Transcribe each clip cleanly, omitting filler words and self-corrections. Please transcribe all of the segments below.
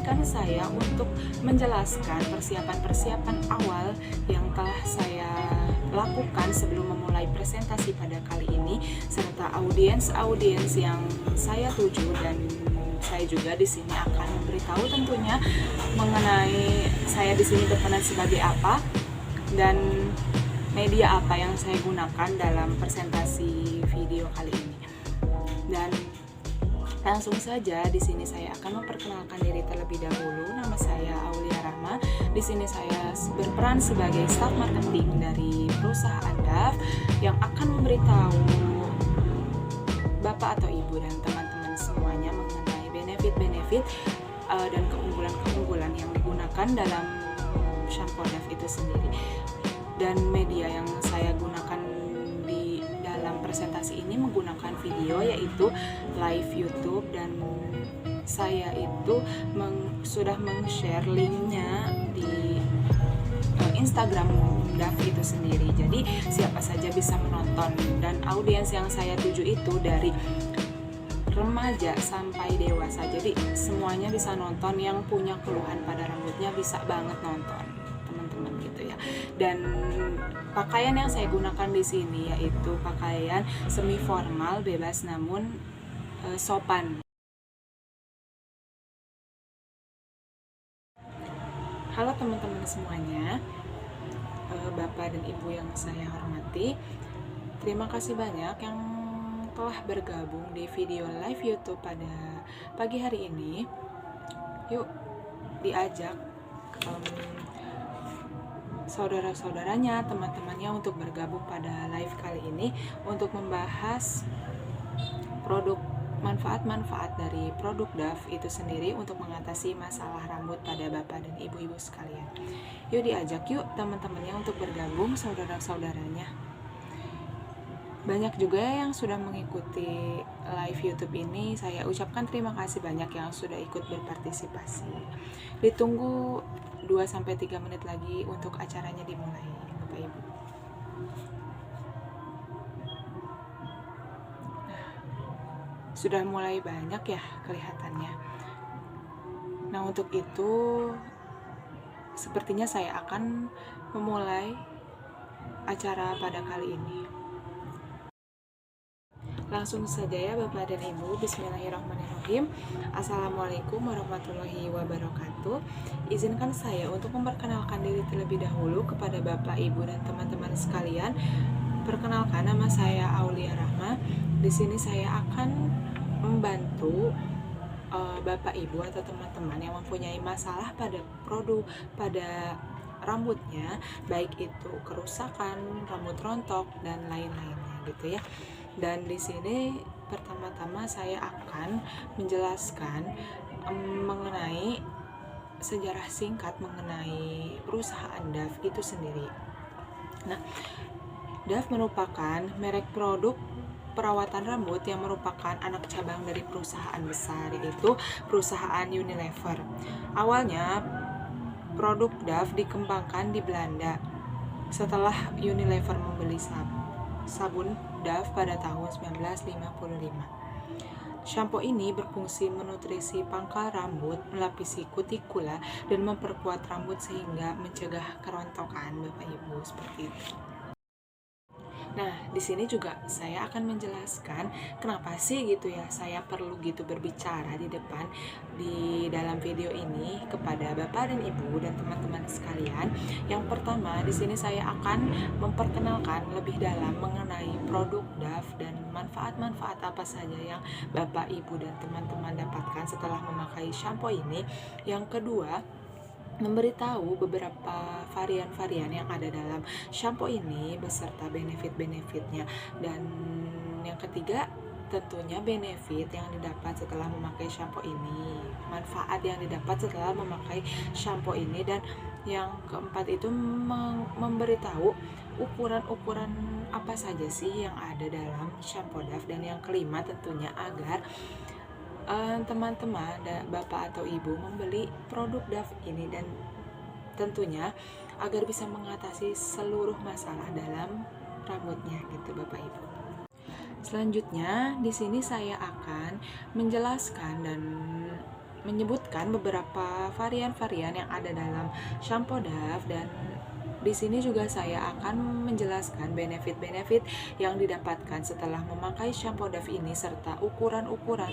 izinkan saya untuk menjelaskan persiapan-persiapan awal yang telah saya lakukan sebelum memulai presentasi pada kali ini, serta audiens yang saya tuju, dan saya juga di sini akan memberitahu tentunya mengenai saya di sini berperan sebagai apa dan media apa yang saya gunakan dalam presentasi video kali ini. Dan langsung saja di sini saya akan memperkenalkan diri terlebih dahulu. Nama saya Aulia Rahma. Di sini saya berperan sebagai staf marketing dari perusahaan DAF yang akan memberitahu Bapak atau Ibu dan teman-teman semuanya mengenai benefit-benefit dan keunggulan-keunggulan yang digunakan dalam shampoo DAF itu sendiri. Dan media yang saya gunakan di dalam presentasi ini menggunakan video, yaitu live YouTube, dan saya itu sudah meng-share linknya di Instagram DAF itu sendiri. Jadi siapa saja bisa menonton, dan audiens yang saya tuju itu dari remaja sampai dewasa. Jadi semuanya bisa nonton, yang punya keluhan pada rambutnya bisa banget nonton, teman-teman, gitu ya. Dan pakaian yang saya gunakan di sini yaitu pakaian semi formal, bebas namun sopan. Halo teman-teman semuanya, Bapak dan Ibu yang saya hormati, terima kasih banyak yang telah bergabung di video live YouTube pada pagi hari ini. Yuk diajak saudara-saudaranya, teman-temannya untuk bergabung pada live kali ini untuk membahas produk manfaat-manfaat dari produk DAF itu sendiri untuk mengatasi masalah rambut pada Bapak dan Ibu-ibu sekalian. Yuk diajak yuk teman-temannya untuk bergabung, saudara-saudaranya. Banyak juga yang sudah mengikuti live YouTube ini. Saya ucapkan terima kasih banyak yang sudah ikut berpartisipasi. Ditunggu 2-3 menit lagi untuk acaranya dimulai, Bapak Ibu. Sudah mulai banyak ya kelihatannya. Nah, untuk itu sepertinya saya akan memulai acara pada kali ini. Langsung saja ya Bapak dan Ibu. Bismillahirrahmanirrahim. Assalamualaikum warahmatullahi wabarakatuh. Izinkan saya untuk memperkenalkan diri terlebih dahulu kepada Bapak, Ibu, dan teman-teman sekalian. Perkenalkan, nama saya Aulia Rahma. Di sini saya akan membantu Bapak, Ibu, atau teman-teman yang mempunyai masalah pada pada rambutnya, baik itu kerusakan, rambut rontok, dan lain-lainnya gitu ya. Dan di sini pertama-tama saya akan menjelaskan mengenai sejarah singkat mengenai perusahaan DAF itu sendiri. Nah, DAF merupakan merek produk perawatan rambut yang merupakan anak cabang dari perusahaan besar, yaitu perusahaan Unilever. Awalnya produk DAF dikembangkan di Belanda setelah Unilever membeli sabun DAF pada tahun 1955. Shampoo ini berfungsi menutrisi pangkal rambut, melapisi kutikula, dan memperkuat rambut sehingga mencegah kerontokan, Bapak Ibu, seperti itu. Nah, di sini juga saya akan menjelaskan kenapa sih gitu ya saya perlu gitu berbicara di depan di dalam video ini kepada Bapak dan Ibu dan teman-teman sekalian. Yang pertama, di sini saya akan memperkenalkan lebih dalam mengenai produk DAF dan manfaat-manfaat apa saja yang Bapak, Ibu, dan teman-teman dapatkan setelah memakai shampoo ini. Yang kedua, memberitahu beberapa varian-varian yang ada dalam shampoo ini beserta benefit-benefitnya. Dan yang ketiga, tentunya benefit yang didapat setelah memakai shampoo ini, manfaat yang didapat setelah memakai shampoo ini. Dan yang keempat itu memberitahu ukuran-ukuran apa saja sih yang ada dalam shampoo DAF. Dan yang kelima tentunya agar teman-teman, Bapak atau Ibu membeli produk DAF ini, dan tentunya agar bisa mengatasi seluruh masalah dalam rambutnya gitu Bapak Ibu. Selanjutnya di sini saya akan menjelaskan dan menyebutkan beberapa varian-varian yang ada dalam shampoo Dove, dan di sini juga saya akan menjelaskan benefit-benefit yang didapatkan setelah memakai shampoo Dove ini serta ukuran-ukuran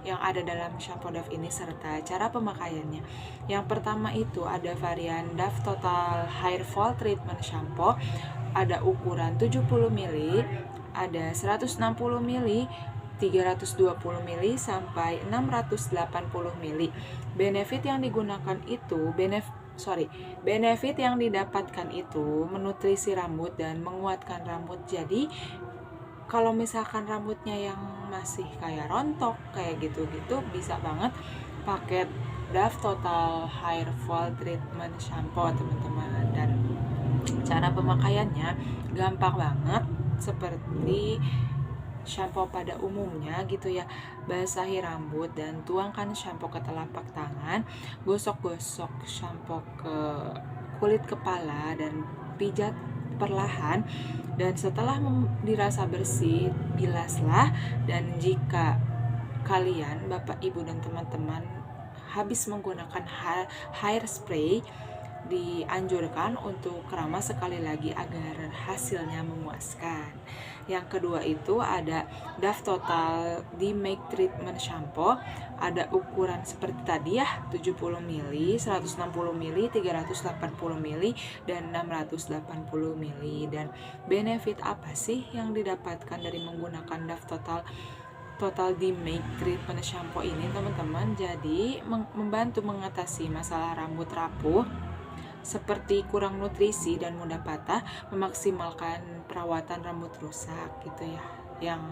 yang ada dalam shampoo Dove ini serta cara pemakaiannya. Yang pertama itu ada varian Dove Total Hair Fall Treatment Shampoo, ada ukuran 70 ml, ada 160 ml, 320 ml sampai 680 ml. Benefit yang digunakan itu benefit yang didapatkan itu menutrisi rambut dan menguatkan rambut. Jadi kalau misalkan rambutnya yang masih kayak rontok kayak gitu-gitu, bisa banget pakai Dove Total Hair Fall Treatment Shampoo teman-teman. Dan cara pemakaiannya gampang banget seperti shampoo pada umumnya gitu ya. Basahi rambut dan tuangkan shampoo ke telapak tangan, gosok-gosok shampoo ke kulit kepala dan pijat perlahan, dan setelah dirasa bersih, bilaslah. Dan jika kalian, Bapak, Ibu, dan teman-teman habis menggunakan hair spray, dianjurkan untuk keramas sekali lagi agar hasilnya memuaskan. Yang kedua itu ada Dove Total Demake Treatment Shampoo, ada ukuran seperti tadi ya, 70 ml, 160 ml, 380 ml, dan 680 ml. Dan benefit apa sih yang didapatkan dari menggunakan Dove Total Demake Treatment Shampoo ini teman-teman? Jadi membantu mengatasi masalah rambut rapuh seperti kurang nutrisi dan mudah patah, memaksimalkan perawatan rambut rusak gitu ya. Yang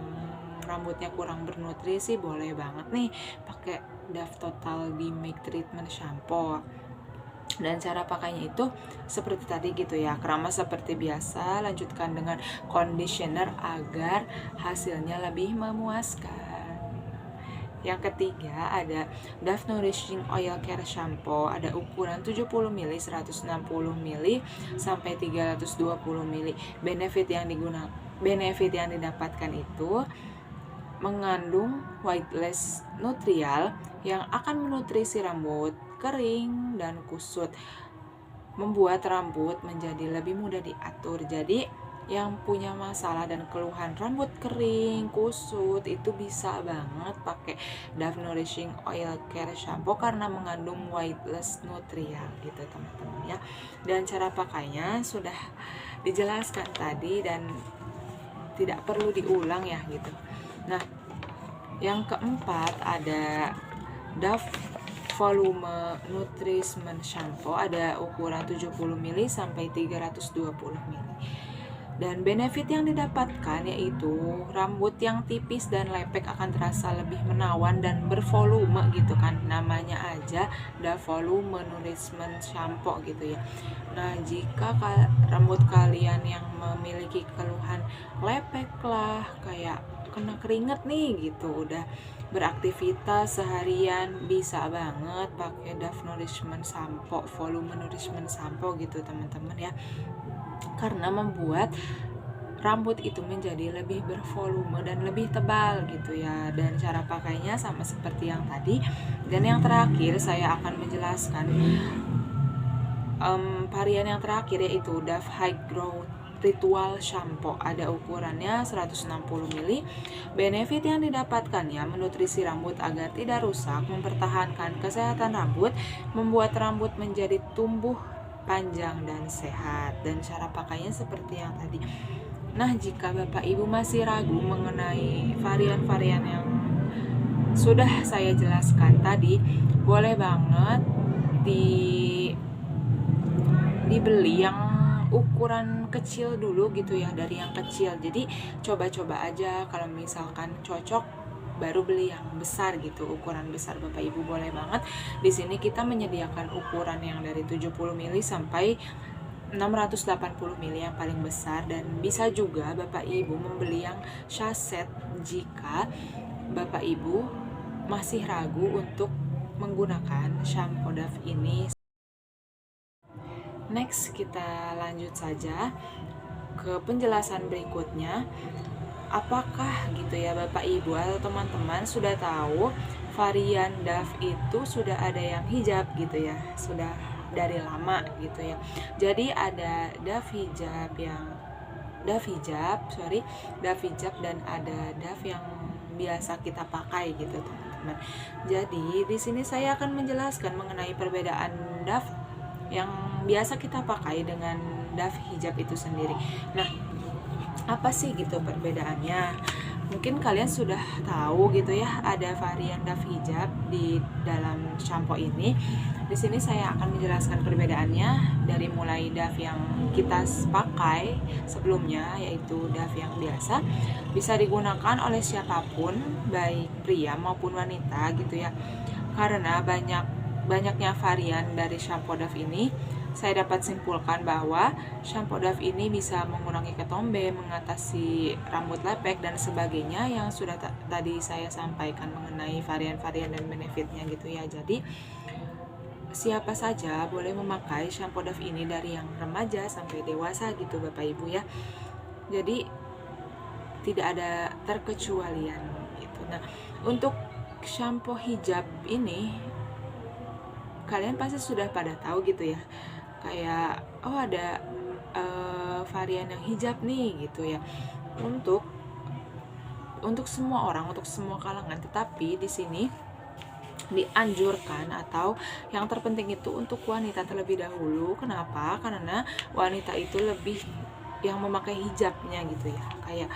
rambutnya kurang bernutrisi boleh banget nih pakai Dove Total Demake Treatment Shampoo. Dan cara pakainya itu seperti tadi gitu ya, keramas seperti biasa, lanjutkan dengan conditioner agar hasilnya lebih memuaskan. Yang ketiga ada Dove Nourishing Oil Care Shampoo, ada ukuran 70 ml, 160 ml sampai 320 ml. Benefit yang didapatkan itu mengandung whiteless nutrial yang akan menutrisi rambut kering dan kusut, membuat rambut menjadi lebih mudah diatur. Jadi yang punya masalah dan keluhan rambut kering, kusut, itu bisa banget pakai Dove Nourishing Oil Care Shampoo karena mengandung whiteless nutrial gitu teman-teman ya. Dan cara pakainya sudah dijelaskan tadi dan tidak perlu diulang ya gitu. Nah, yang keempat ada Dove Volume Nourishment Shampoo, ada ukuran 70 ml sampai 320 ml. Dan benefit yang didapatkan yaitu rambut yang tipis dan lepek akan terasa lebih menawan dan bervolume gitu kan, namanya aja Dove Volume Nourishment Shampoo gitu ya. Nah, jika rambut kalian yang memiliki keluhan lepek lah, kayak kena keringet nih gitu, udah beraktivitas seharian, bisa banget pakai Dove Nourishment Shampoo, Volume Nourishment Shampoo gitu teman-teman ya, karena membuat rambut itu menjadi lebih bervolume dan lebih tebal gitu ya. Dan cara pakainya sama seperti yang tadi. Dan yang terakhir saya akan menjelaskan varian yang terakhir yaitu Dove High Growth Ritual Shampoo, ada ukurannya 160 ml. Benefit yang didapatkannya menutrisi rambut agar tidak rusak, mempertahankan kesehatan rambut, membuat rambut menjadi tumbuh panjang dan sehat. Dan cara pakainya seperti yang tadi. Nah, jika Bapak Ibu masih ragu mengenai varian-varian yang sudah saya jelaskan tadi, boleh banget dibeli yang ukuran kecil dulu gitu ya, dari yang kecil. Jadi coba-coba aja, kalau misalkan cocok baru beli yang besar gitu, ukuran besar. Bapak Ibu boleh banget. Di sini kita menyediakan ukuran yang dari 70 ml sampai 680 ml yang paling besar, dan bisa juga Bapak Ibu membeli yang saset jika Bapak Ibu masih ragu untuk menggunakan shampoo Dove ini. Next, kita lanjut saja ke penjelasan berikutnya. apakah gitu ya Bapak Ibu atau teman-teman sudah tahu varian DAF itu sudah ada yang hijab gitu ya, sudah dari lama gitu ya. Jadi ada DAF hijab dan ada DAF yang biasa kita pakai gitu teman-teman. Jadi di sini saya akan menjelaskan mengenai perbedaan DAF yang biasa kita pakai dengan DAF hijab itu sendiri. Nah, apa sih gitu perbedaannya? Mungkin kalian sudah tahu gitu ya, ada varian DAF hijab di dalam shampoo ini. Di sini saya akan menjelaskan perbedaannya dari mulai DAF yang kita pakai sebelumnya, yaitu DAF yang biasa bisa digunakan oleh siapapun, baik pria maupun wanita gitu ya. Karena banyaknya varian dari shampoo DAF ini, saya dapat simpulkan bahwa shampoo DAF ini bisa mengurangi ketombe, mengatasi rambut lepek dan sebagainya yang sudah tadi saya sampaikan mengenai varian-varian dan benefitnya gitu ya. Jadi siapa saja boleh memakai shampoo DAF ini dari yang remaja sampai dewasa gitu Bapak Ibu ya. Jadi tidak ada terkecualian gitu. Nah, untuk shampoo hijab ini kalian pasti sudah pada tahu gitu ya, kayak oh ada varian yang hijab nih gitu ya, untuk semua orang, untuk semua kalangan. Tetapi di sini dianjurkan atau yang terpenting itu untuk wanita terlebih dahulu. Kenapa? Karena wanita itu lebih yang memakai hijabnya gitu ya, kayak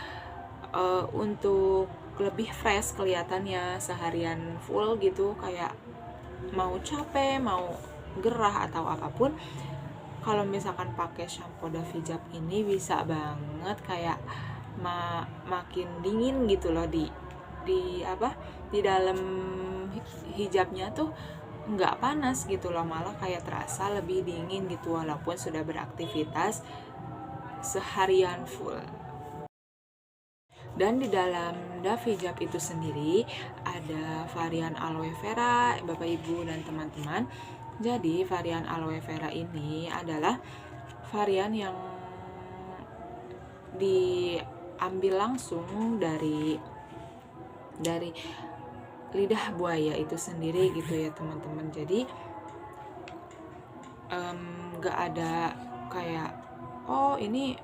untuk lebih fresh kelihatannya seharian full gitu, kayak mau capek, mau gerah atau apapun, kalau misalkan pakai shampoo DAF hijab ini bisa banget kayak makin dingin gitu loh di dalam hijabnya tuh nggak panas gitu loh, malah kayak terasa lebih dingin gitu walaupun sudah beraktivitas seharian full. Dan di dalam DAF hijab itu sendiri ada varian aloe vera Bapak Ibu dan teman-teman. Jadi varian aloe vera ini adalah varian yang diambil langsung dari lidah buaya itu sendiri gitu ya teman-teman. Jadi nggak ada kayak oh ini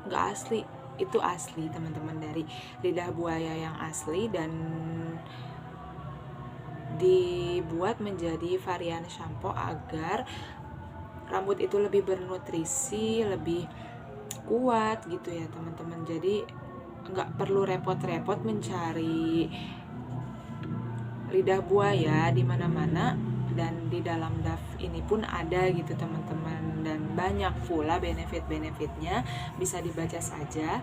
nggak asli. Itu asli teman-teman, dari lidah buaya yang asli dan dibuat menjadi varian shampoo agar rambut itu lebih bernutrisi, lebih kuat gitu ya teman-teman. Jadi nggak perlu repot-repot mencari lidah buaya di mana-mana, dan di dalam DAF ini pun ada gitu teman-teman, dan banyak pula benefit-benefitnya, bisa dibaca saja.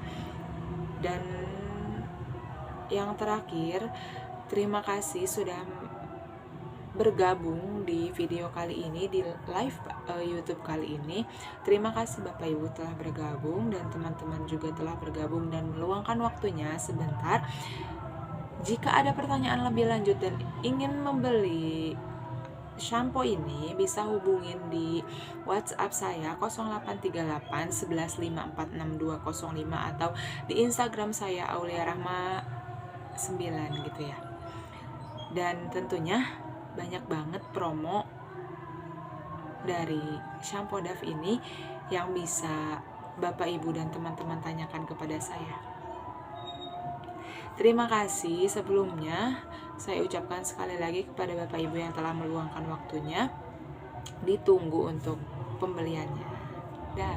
Dan yang terakhir, terima kasih sudah bergabung di video kali ini, di live YouTube kali ini. Terima kasih Bapak Ibu telah bergabung, dan teman-teman juga telah bergabung dan meluangkan waktunya sebentar. Jika ada pertanyaan lebih lanjut dan ingin membeli shampoo ini, bisa hubungin di WhatsApp saya 0838 11546205 atau di Instagram saya Aulia Rahma 9 gitu ya. Dan tentunya banyak banget promo dari shampoo DAF ini yang bisa Bapak Ibu dan teman-teman tanyakan kepada saya. Terima kasih sebelumnya. Saya ucapkan sekali lagi kepada Bapak Ibu yang telah meluangkan waktunya. Ditunggu untuk pembeliannya. Dah.